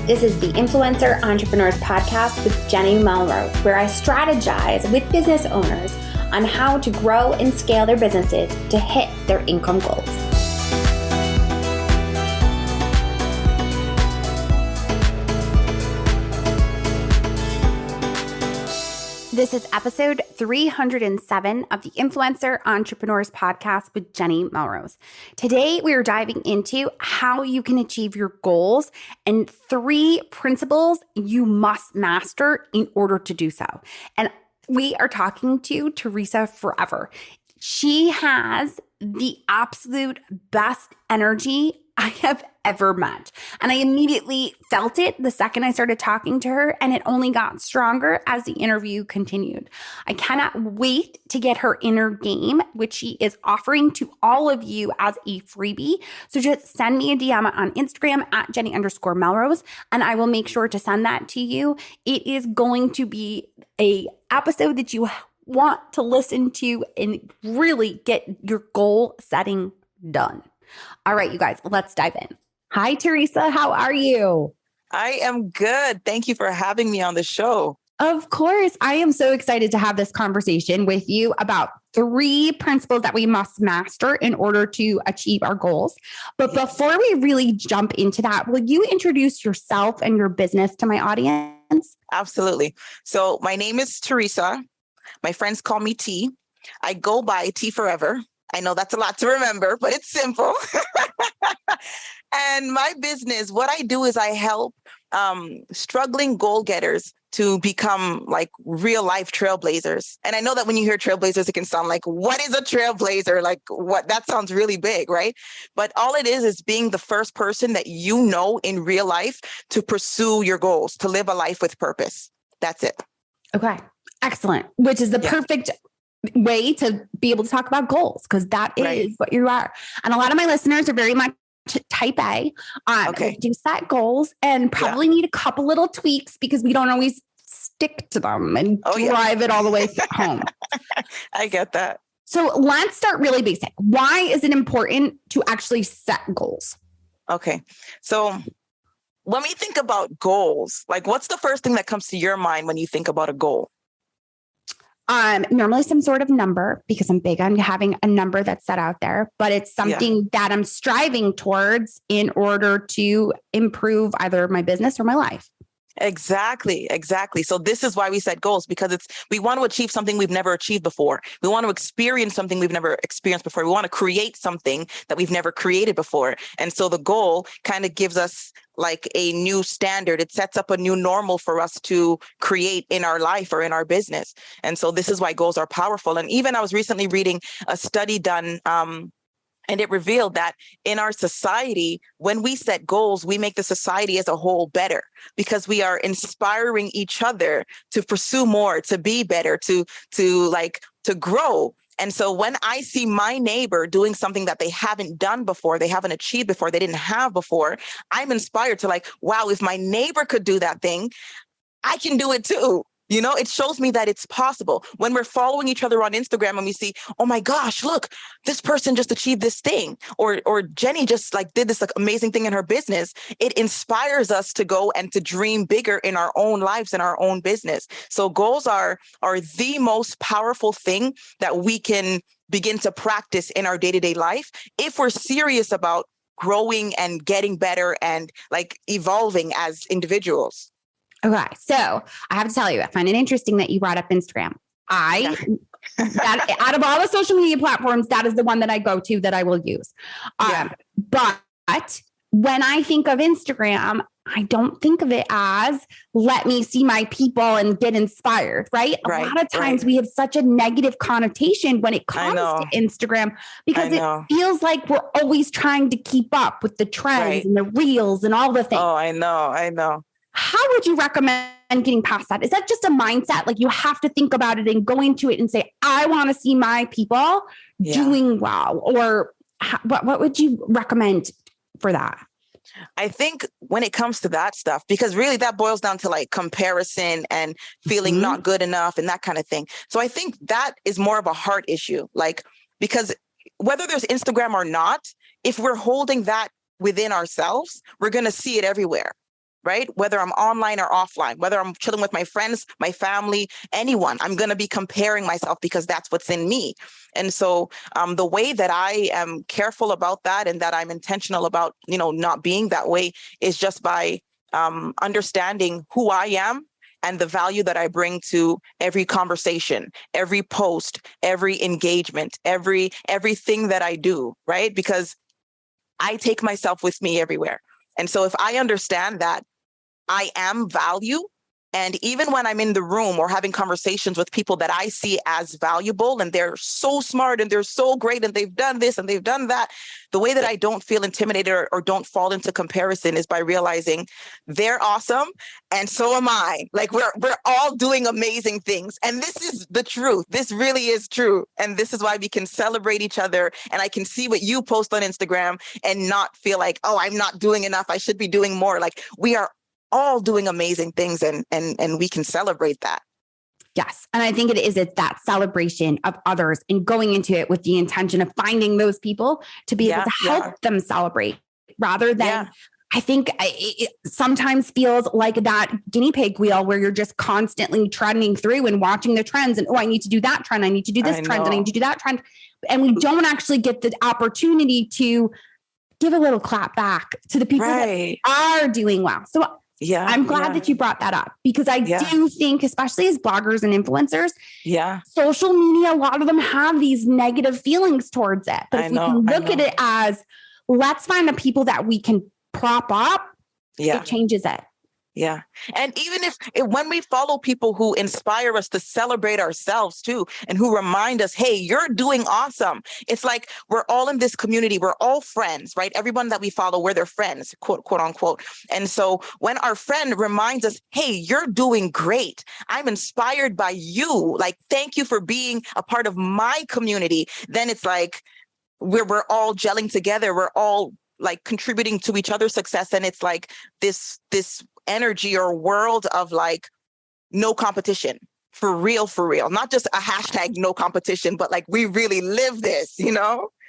This is the Influencer Entrepreneurs Podcast with Jenny Melrose, where I strategize with business owners on how to grow and scale their businesses to hit their income goals. This is episode 307 of the Influencer Entrepreneurs Podcast with Jenny Melrose. Today, we are diving into how you can achieve your goals and 3 principles you must master in order to do so. And we are talking to Theresa forever. She has the absolute best energy I have ever met. And I immediately felt it the second I started talking to her, and it only got stronger as the interview continued. I cannot wait to get her inner game, which she is offering to all of you as a freebie. So just send me a DM on Instagram at Jenny_Melrose, and I will make sure to send that to you. It is going to be a episode that you want to listen to and really get your goal setting done. All right, you guys, let's dive in. Hi, Theresa. How are you? I am good. Thank you for having me on the show. Of course. I am so excited to have this conversation with you about 3 principles that we must master in order to achieve our goals. But before we really jump into that, will you introduce yourself and your business to my audience? Absolutely. So my name is Theresa. My friends call me T. I go by T forever. I know that's a lot to remember, but it's simple. And my business, what I do is I help struggling goal getters to become like real life trailblazers. And I know that when you hear trailblazers, it can sound like, what is a trailblazer? Like what? That sounds really big, right? But all it is being the first person that you know in real life to pursue your goals, to live a life with purpose. That's it. Okay. Excellent. Which is the perfect way to be able to talk about goals, because that is what you are. And a lot of my listeners are very much type A. Do set goals and probably need a couple little tweaks because we don't always stick to them and drive it all the way home. I get that. So let's start really basic. Why is it important to actually set goals? Okay. So when we think about goals, like what's the first thing that comes to your mind when you think about a goal? Normally some sort of number, because I'm big on having a number that's set out there, but it's something that I'm striving towards in order to improve either my business or my life. Exactly. So this is why we set goals, because we want to achieve something we've never achieved before. We want to experience something we've never experienced before. We want to create something that we've never created before. And so the goal kind of gives us like a new standard. It sets up a new normal for us to create in our life or in our business. And so this is why goals are powerful. And even I was recently reading a study done, and it revealed that in our society, when we set goals, we make the society as a whole better because we are inspiring each other to pursue more, to be better, to grow. And so when I see my neighbor doing something that they haven't done before, they haven't achieved before, they didn't have before, I'm inspired to like, wow, if my neighbor could do that thing, I can do it too. You know, it shows me that it's possible. When we're following each other on Instagram and we see, oh my gosh, look, this person just achieved this thing, or Jenny just like did this like amazing thing in her business. It inspires us to go and to dream bigger in our own lives and our own business. So goals are the most powerful thing that we can begin to practice in our day-to-day life if we're serious about growing and getting better and like evolving as individuals. Okay. So I have to tell you, I find it interesting that you brought up Instagram. That out of all the social media platforms, that is the one that I go to that I will use. But when I think of Instagram, I don't think of it as let me see my people and get inspired, right? A lot of times we have such a negative connotation when it comes to Instagram because it feels like we're always trying to keep up with the trends and the reels and all the things. Oh, I know. How would you recommend getting past that? Is that just a mindset? Like you have to think about it and go into it and say, I want to see my people doing well, or what would you recommend for that? I think when it comes to that stuff, because really that boils down to like comparison and feeling Mhm. not good enough and that kind of thing. So I think that is more of a heart issue, like, because whether there's Instagram or not, if we're holding that within ourselves, we're going to see it everywhere. Right? Whether I'm online or offline, whether I'm chilling with my friends, my family, anyone, I'm going to be comparing myself because that's what's in me. And so the way that I am careful about that and that I'm intentional about, not being that way is just by understanding who I am and the value that I bring to every conversation, every post, every engagement, everything that I do, right? Because I take myself with me everywhere. And so if I understand that I am value, and even when I'm in the room or having conversations with people that I see as valuable and they're so smart and they're so great and they've done this and they've done that, the way that I don't feel intimidated or don't fall into comparison is by realizing they're awesome and so am I. Like we're all doing amazing things. And this is the truth. This really is true. And this is why we can celebrate each other. And I can see what you post on Instagram and not feel like, oh, I'm not doing enough, I should be doing more. Like we are all doing amazing things, and we can celebrate that. Yes. And I think it is that celebration of others and going into it with the intention of finding those people to be able to help them celebrate rather than I think it sometimes feels like that guinea pig wheel where you're just constantly trending through and watching the trends and, oh, I need to do that trend. I need to do this trend and I need to do that trend. And we don't actually get the opportunity to give a little clap back to the people that are doing well. So I'm glad that you brought that up because I do think, especially as bloggers and influencers, social media, a lot of them have these negative feelings towards it. But if we can look at it as, let's find the people that we can prop up, it changes it. Yeah. And even if when we follow people who inspire us to celebrate ourselves too, and who remind us, hey, you're doing awesome. It's like we're all in this community. We're all friends, right? Everyone that we follow, we're their friends, quote unquote. And so when our friend reminds us, hey, you're doing great. I'm inspired by you. Like, thank you for being a part of my community. Then it's like we're all gelling together. We're all like contributing to each other's success. And it's like this energy or world of like no competition, for real, not just a hashtag no competition, but like we really live this,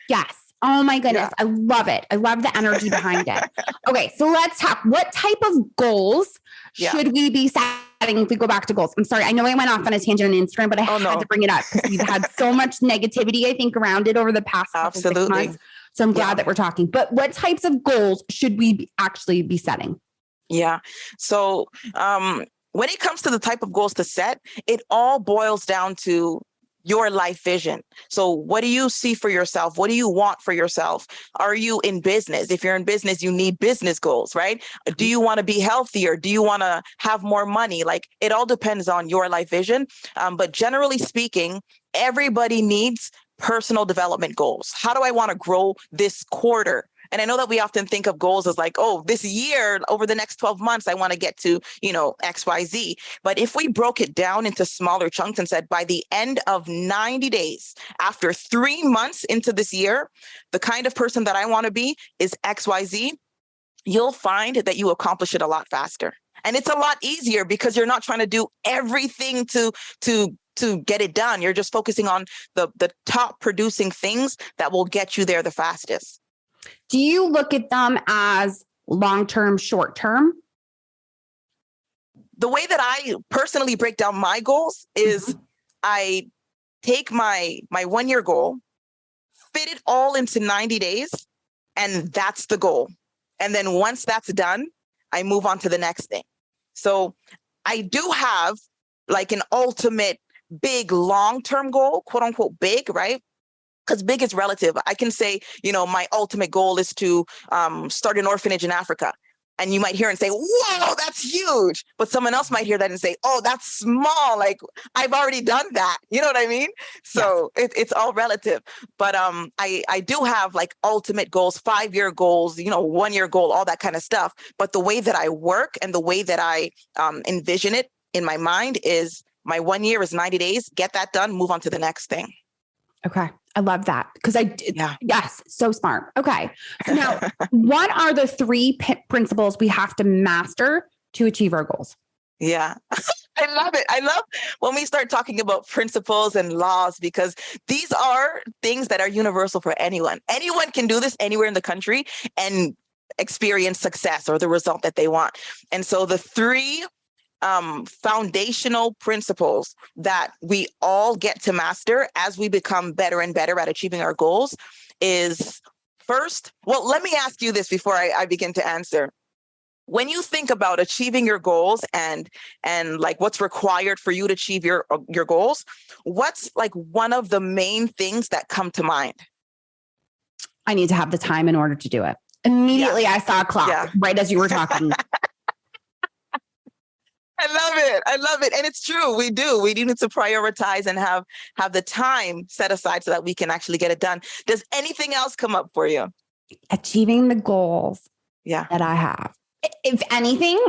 Yes. Oh my goodness. I love it. I love the energy behind it. Okay. So let's talk, what type of goals should we be setting if we go back to goals? I'm sorry. I know I went off on a tangent on Instagram, but I had to bring it up because we've had so much negativity, I think, around it over the past couple 6 months. So I'm glad that we're talking, but what types of goals should we actually be setting? Yeah. So when it comes to the type of goals to set, it all boils down to your life vision. So what do you see for yourself? What do you want for yourself? Are you in business? If you're in business, you need business goals, right? Do you want to be healthier? Do you want to have more money? Like it all depends on your life vision. But generally speaking, everybody needs personal development goals. How do I want to grow this quarter? And I know that we often think of goals as like, oh, this year, over the next 12 months, I want to get to, X, Y, Z. But if we broke it down into smaller chunks and said, by the end of 90 days, after 3 months into this year, the kind of person that I want to be is X, Y, Z, you'll find that you accomplish it a lot faster. And it's a lot easier because you're not trying to do everything to get it done. You're just focusing on the top producing things that will get you there the fastest. Do you look at them as long-term, short-term? The way that I personally break down my goals is I take my 1 year goal, fit it all into 90 days, and that's the goal. And then once that's done, I move on to the next thing. So I do have like an ultimate big long-term goal, quote unquote big, right? Because big is relative. I can say, my ultimate goal is to start an orphanage in Africa. And you might hear and say, whoa, that's huge. But someone else might hear that and say, oh, that's small. Like, I've already done that. You know what I mean? So it's all relative. But I do have like ultimate goals, 5-year goals, 1 year goal, all that kind of stuff. But the way that I work and the way that I envision it in my mind is my 1 year is 90 days, get that done, move on to the next thing. Okay. I love that because Yeah. yes, so smart. Okay. So now, what are the three principles we have to master to achieve our goals? Yeah. I love it. I love when we start talking about principles and laws, because these are things that are universal for anyone. Anyone can do this anywhere in the country and experience success or the result that they want. And so the three foundational principles that we all get to master as we become better and better at achieving our goals is first, well, let me ask you this before I begin to answer. When you think about achieving your goals and like what's required for you to achieve your goals, what's like one of the main things that come to mind? I need to have the time in order to do it. Immediately, I saw a clock right as you were talking. I love it. I love it. And it's true. We do. We need to prioritize and have the time set aside so that we can actually get it done. Does anything else come up for you? Achieving the goals that I have. If anything,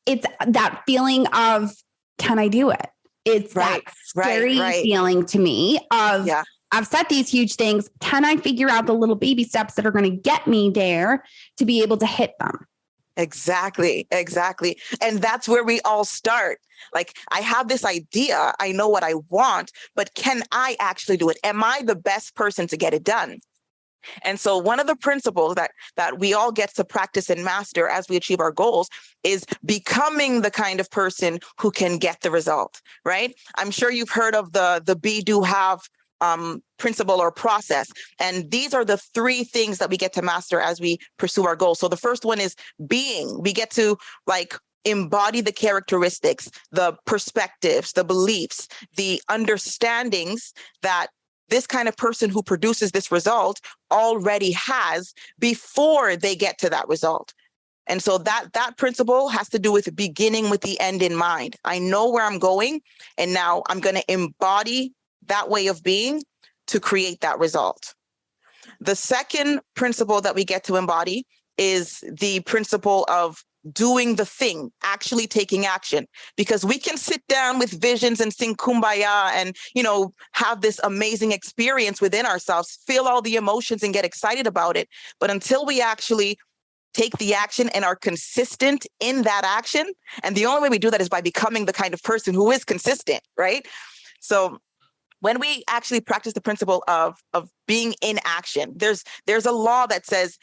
it's that feeling of, can I do it? It's that scary feeling to me of, I've set these huge things. Can I figure out the little baby steps that are going to get me there to be able to hit them? Exactly. And that's where we all start. Like, I have this idea. I know what I want, but can I actually do it? Am I the best person to get it done? And so one of the principles that we all get to practice and master as we achieve our goals is becoming the kind of person who can get the result, right? I'm sure you've heard of the be, do, have principle or process. And these are the three things that we get to master as we pursue our goals. So the first one is being. We get to like embody the characteristics, the perspectives, the beliefs, the understandings that this kind of person who produces this result already has before they get to that result. And so that principle has to do with beginning with the end in mind. I know where I'm going, and now I'm going to embody that way of being to create that result. The second principle that we get to embody is the principle of doing the thing, actually taking action, because we can sit down with visions and sing kumbaya and, have this amazing experience within ourselves, feel all the emotions and get excited about it. But until we actually take the action and are consistent in that action, and the only way we do that is by becoming the kind of person who is consistent, right? So when we actually practice the principle of being in action, there's a law that says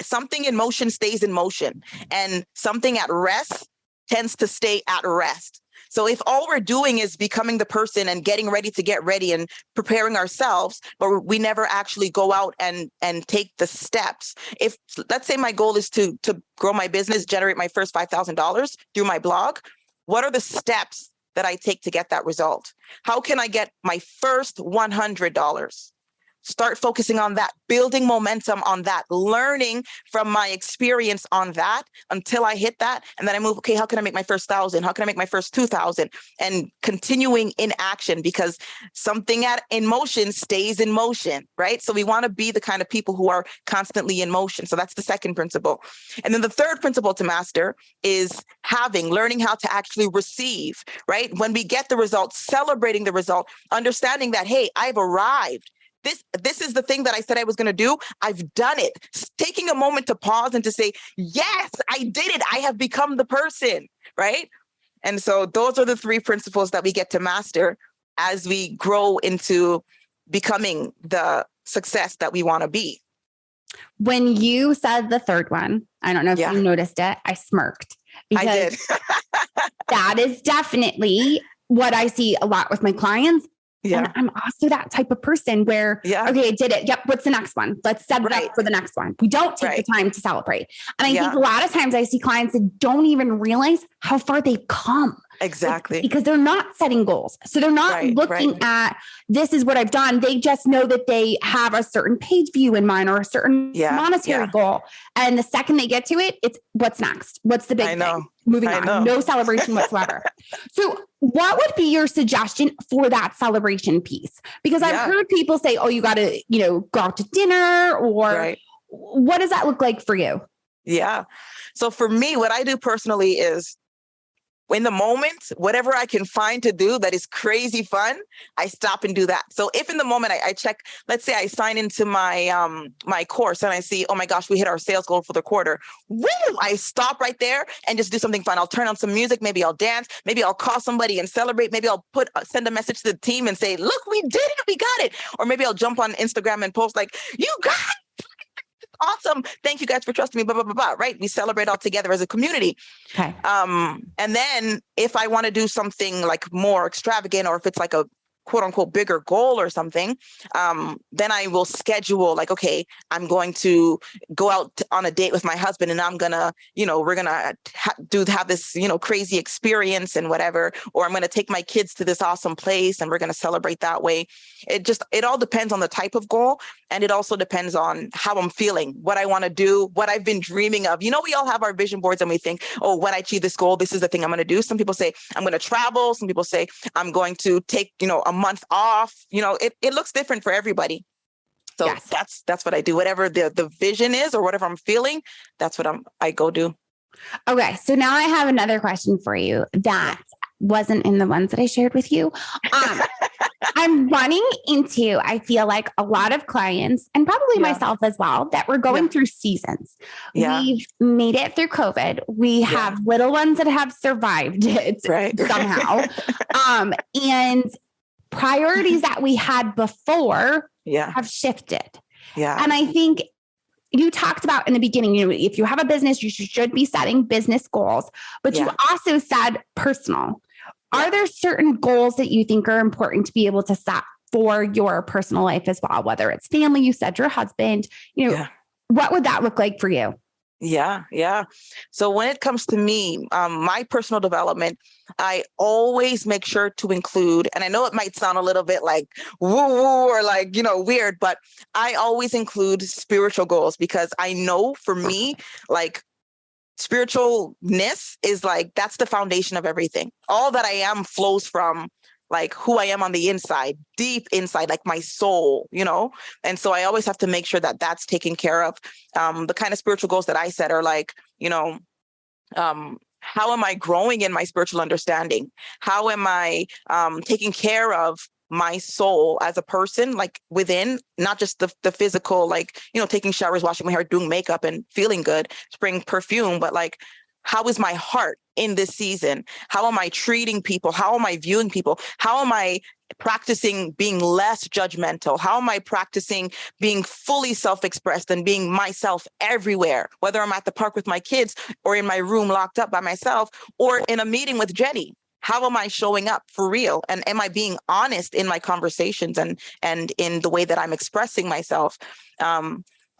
something in motion stays in motion, and something at rest tends to stay at rest. So if all we're doing is becoming the person and getting ready to get ready and preparing ourselves, but we never actually go out and take the steps. If, let's say my goal is to grow my business, generate my first $5,000 through my blog, what are the steps that I take to get that result? How can I get my first $100? Start focusing on that, building momentum on that, learning from my experience on that until I hit that. And then I move, okay, how can I make my first 1,000? How can I make my first 2,000? And continuing in action, because something in motion stays in motion, right? So we want to be the kind of people who are constantly in motion. So that's the second principle. And then the third principle to master is learning how to actually receive, right? When we get the result, celebrating the result, understanding that, hey, I've arrived. This is the thing that I said I was going to do. I've done it. Taking a moment to pause and to say, yes, I did it. I have become the person, right? And so those are the three principles that we get to master as we grow into becoming the success that we want to be. When you said the third one, I don't know if you noticed it, I smirked. I did. That is definitely what I see a lot with my clients. Yeah. And I'm also that type of person where, okay, I did it. Yep. What's the next one? Let's set it up for the next one. We don't take the time to celebrate. And I think a lot of times I see clients that don't even realize how far they've come. Exactly. Because they're not setting goals. So they're not looking at, this is what I've done. They just know that they have a certain page view in mind or a certain monetary goal. And the second they get to it, it's what's next? What's the big thing? Moving on. No celebration whatsoever. So what would be your suggestion for that celebration piece? Because I've heard people say, oh, you got to, go out to dinner, or what does that look like for you? Yeah. So for me, what I do personally is in the moment, whatever I can find to do that is crazy fun, I stop and do that. So if in the moment I check, let's say I sign into my my course and I see, oh my gosh, we hit our sales goal for the quarter. Woo! I stop right there and just do something fun. I'll turn on some music. Maybe I'll dance. Maybe I'll call somebody and celebrate. Maybe I'll send a message to the team and say, look, we did it. We got it. Or maybe I'll jump on Instagram and post like, you got it. Awesome. Thank you guys for trusting me. Blah, blah, blah, blah. Right. We celebrate all together as a community. Okay. And then if I want to do something like more extravagant, or if it's like a quote unquote bigger goal or something, then I will schedule like, okay, I'm going to go out on a date with my husband and I'm going to, we're going to have this, crazy experience and whatever, or I'm going to take my kids to this awesome place and we're going to celebrate that way. It all depends on the type of goal. And it also depends on how I'm feeling, what I want to do, what I've been dreaming of. We all have our vision boards and we think, oh, when I achieve this goal, this is the thing I'm going to do. Some people say, I'm going to travel. Some people say, I'm going to take, a month off. It looks different for everybody. So yes. That's what I do. Whatever the vision is or whatever I'm feeling, that's what I go do. Okay. So now I have another question for you that wasn't in the ones that I shared with you. I'm running into, I feel like a lot of clients and probably myself as well, that we're going through seasons. Yeah. We've made it through COVID. We have little ones that have survived it somehow. And priorities that we had before have shifted. Yeah. And I think you talked about in the beginning, if you have a business, you should be setting business goals, but you also said personal. Are there certain goals that you think are important to be able to set for your personal life as well? Whether it's family, you said your husband, what would that look like for you? Yeah. Yeah. So when it comes to me, my personal development, I always make sure to include, and I know it might sound a little bit like woo woo or like, weird, but I always include spiritual goals because I know for me, like spiritualness is like, that's the foundation of everything. All that I am flows from like who I am on the inside, deep inside, like my soul, And so I always have to make sure that that's taken care of. The kind of spiritual goals that I set are like, how am I growing in my spiritual understanding? How am I taking care of my soul as a person, like within, not just the physical, like, taking showers, washing my hair, doing makeup and feeling good, spraying perfume, but like, how is my heart in this season? How am I treating people? How am I viewing people? How am I practicing being less judgmental? How am I practicing being fully self-expressed and being myself everywhere, whether I'm at the park with my kids or in my room locked up by myself or in a meeting with Jenny? How am I showing up for real? And am I being honest in my conversations and in the way that I'm expressing myself?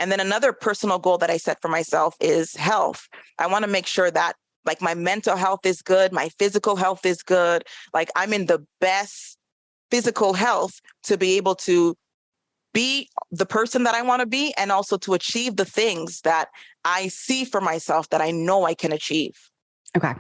And then another personal goal that I set for myself is health. I want to make sure that like my mental health is good, my physical health is good. Like I'm in the best physical health to be able to be the person that I want to be and also to achieve the things that I see for myself that I know I can achieve. Okay.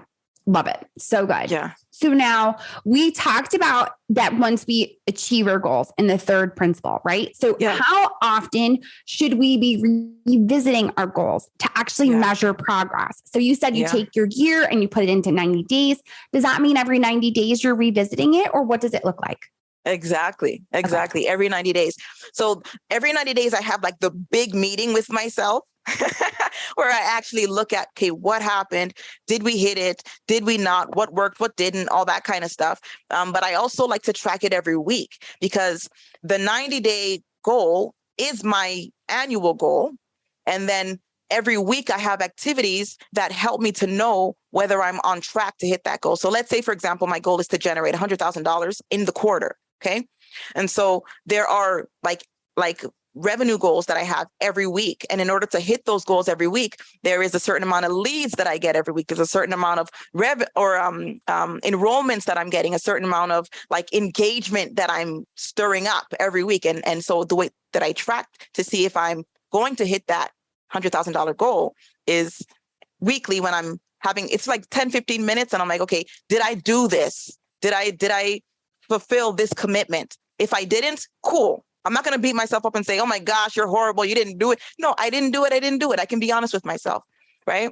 Love it. So good. Yeah. So now we talked about that once we achieve our goals in the third principle, right? So how often should we be revisiting our goals to actually measure progress? So you said you take your year and you put it into 90 days. Does that mean every 90 days you're revisiting it, or what does it look like? Exactly. Okay. Every 90 days. So every 90 days I have like the big meeting with myself where I actually look at, okay, what happened? Did we hit it? Did we not? What worked? What didn't? All that kind of stuff. But I also like to track it every week because the 90-day goal is my annual goal. And then every week I have activities that help me to know whether I'm on track to hit that goal. So let's say, for example, my goal is to generate $100,000 in the quarter. Okay. And so there are like revenue goals that I have every week. And in order to hit those goals every week, there is a certain amount of leads that I get every week. There's a certain amount of enrollments that I'm getting, a certain amount of like engagement that I'm stirring up every week. And so the way that I track to see if I'm going to hit that $100,000 goal is weekly when I'm having, it's like 10, 15 minutes. And I'm like, okay, did I do this? Did I fulfill this commitment? If I didn't, cool. I'm not going to beat myself up and say, oh my gosh, you're horrible. You didn't do it. No, I didn't do it. I can be honest with myself. Right.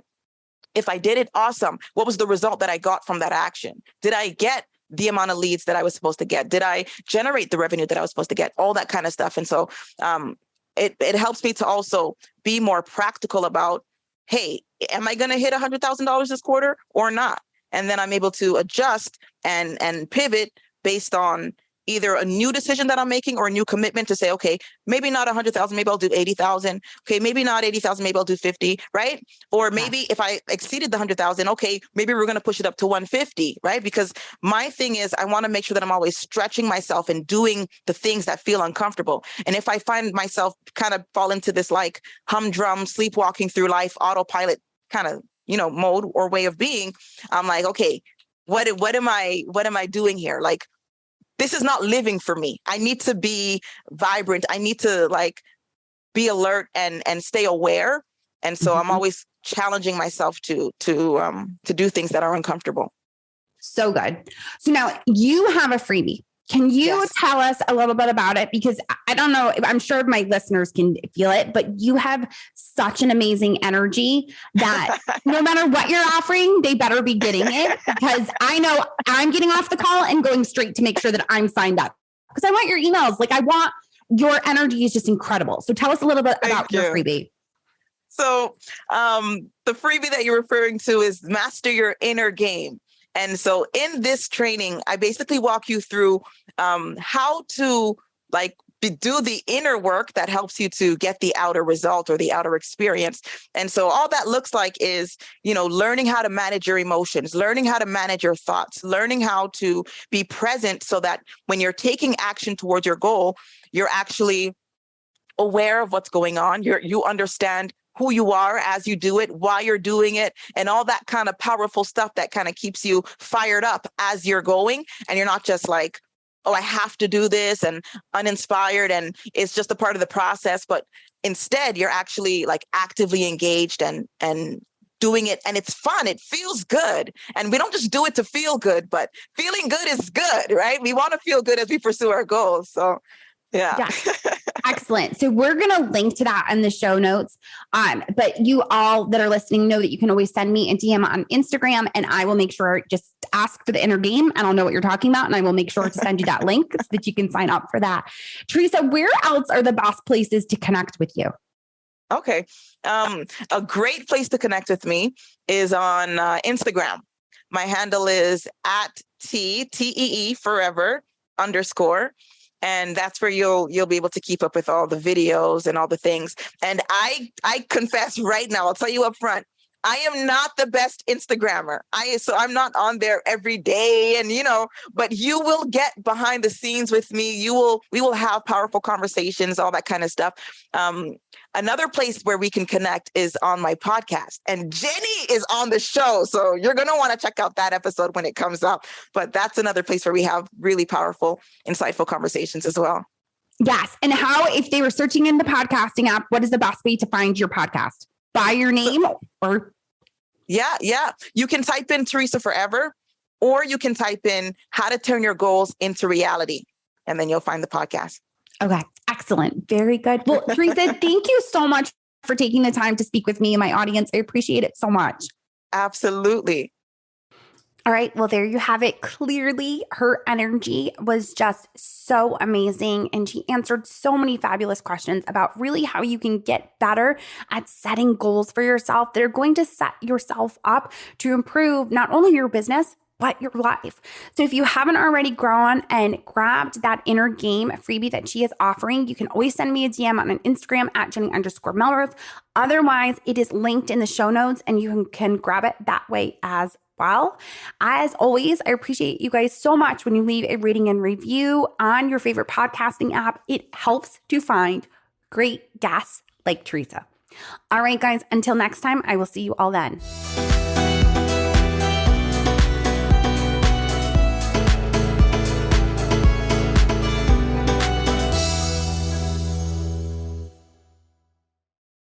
If I did it, awesome. What was the result that I got from that action? Did I get the amount of leads that I was supposed to get? Did I generate the revenue that I was supposed to get? All that kind of stuff. And so it helps me to also be more practical about, hey, am I going to hit $100,000 this quarter or not? And then I'm able to adjust and pivot based on either a new decision that I'm making or a new commitment to say, okay, maybe not 100,000, maybe I'll do 80,000. Okay, maybe not 80,000, maybe I'll do 50, right? Or maybe if I exceeded the 100,000, okay, maybe we're going to push it up to 150, right? Because my thing is I want to make sure that I'm always stretching myself and doing the things that feel uncomfortable. And if I find myself kind of fall into this like humdrum, sleepwalking through life, autopilot kind of, mode or way of being, I'm like, okay, what am I doing here? Like, this is not living for me. I need to be vibrant. I need to like be alert and stay aware. And so I'm always challenging myself to do things that are uncomfortable. So good. So now you have a freebie. Can you tell us a little bit about it? Because I don't know, I'm sure my listeners can feel it, but you have such an amazing energy that no matter what you're offering, they better be getting it, because I know I'm getting off the call and going straight to make sure that I'm signed up, because I want your emails. Like, I want your energy is just incredible. So tell us a little bit about your freebie. So the freebie that you're referring to is Master Your Inner Game. And so in this training, I basically walk you through how to do the inner work that helps you to get the outer result or the outer experience. And so all that looks like is, learning how to manage your emotions, learning how to manage your thoughts, learning how to be present so that when you're taking action towards your goal, you're actually aware of what's going on. You understand who you are as you do it, why you're doing it, and all that kind of powerful stuff that kind of keeps you fired up as you're going. And you're not just like, oh, I have to do this and uninspired and it's just a part of the process. But instead, you're actually like actively engaged and doing it. And it's fun. It feels good. And we don't just do it to feel good, but feeling good is good, right? We want to feel good as we pursue our goals. So yeah. Excellent. So we're going to link to that in the show notes. But you all that are listening know that you can always send me a DM on Instagram, and I will make sure, just ask for the inner game and I'll know what you're talking about. And I will make sure to send you that link so that you can sign up for that. Theresa, where else are the best places to connect with you? Okay. A great place to connect with me is on Instagram. My handle is @TEE forever _ and that's where you'll be able to keep up with all the videos and all the things. And I confess right now, I'll tell you up front, I am not the best Instagrammer. So I'm not on there every day, and but you will get behind the scenes with me. We will have powerful conversations, all that kind of stuff. Another place where we can connect is on my podcast, and Jenny is on the show. So you're going to want to check out that episode when it comes up. But that's another place where we have really powerful, insightful conversations as well. Yes. And if they were searching in the podcasting app, what is the best way to find your podcast? By your name or? Yeah. You can type in Theresa Forever, or you can type in how to turn your goals into reality, and then you'll find the podcast. Okay. Excellent. Very good. Well, Theresa, thank you so much for taking the time to speak with me and my audience. I appreciate it so much. Absolutely. All right. Well, there you have it. Clearly, her energy was just so amazing. And she answered so many fabulous questions about really how you can get better at setting goals for yourself that are going to set yourself up to improve not only your business, but your life. So if you haven't already gone and grabbed that inner game freebie that she is offering, you can always send me a DM on Instagram @Jenny_Melrose. Otherwise, it is linked in the show notes and you can grab it that way as well. As always, I appreciate you guys so much when you leave a rating and review on your favorite podcasting app. It helps to find great guests like Theresa. All right, guys, until next time, I will see you all then.